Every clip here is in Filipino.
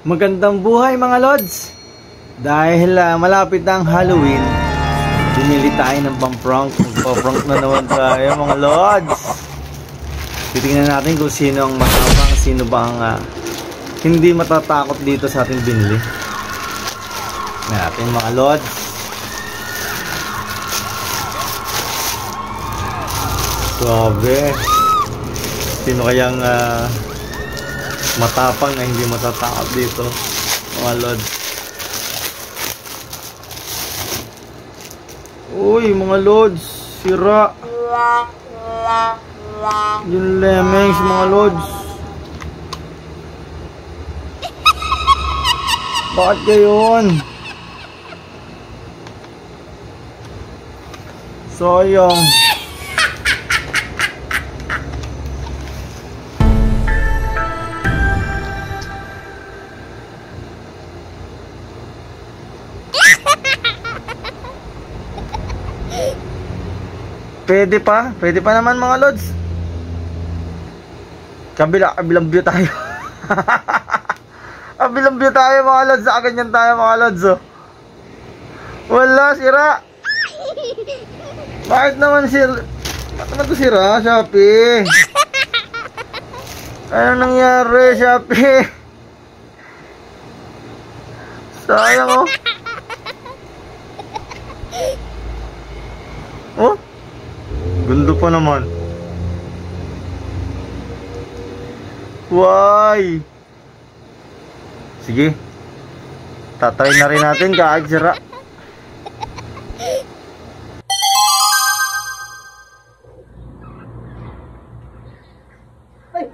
Magandang buhay mga lods. Dahil malapit na ang Halloween, bumili tayo ng pang-prank. Magpa-prank na naman tayo mga lods. Titingnan natin kung sino ang matapang, sino ba ang hindi matatakot dito sa ating binili natin mga lods. Grabe, sino kayang matapang na hindi matatakot dito mga lods. Uy mga lods, sira yung lemings mga lods. Bakit gayon? Sayang. Pwede pa naman mga lods. Kabilang view tayo. Kabilang view tayo mga lods. Sa ganyan tayo mga lods oh. Wala, sira. Bakit naman sira? Bakit naman ito sira, Shopee? Ano nangyari, Shopee? Sayang oh. Oh? Gundo pa naman. Why? Sige. Tatry na rin natin kahit sira. Ay.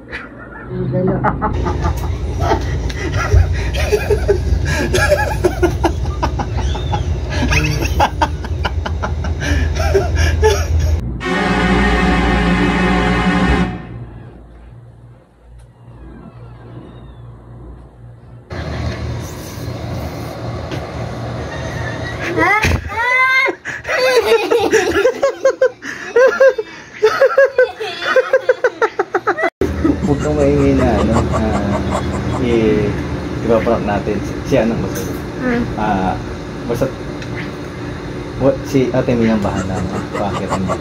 Huwag kang maingay na i-prank natin siya nang masaya. Basta si Ate Minang bahala na bakit niya.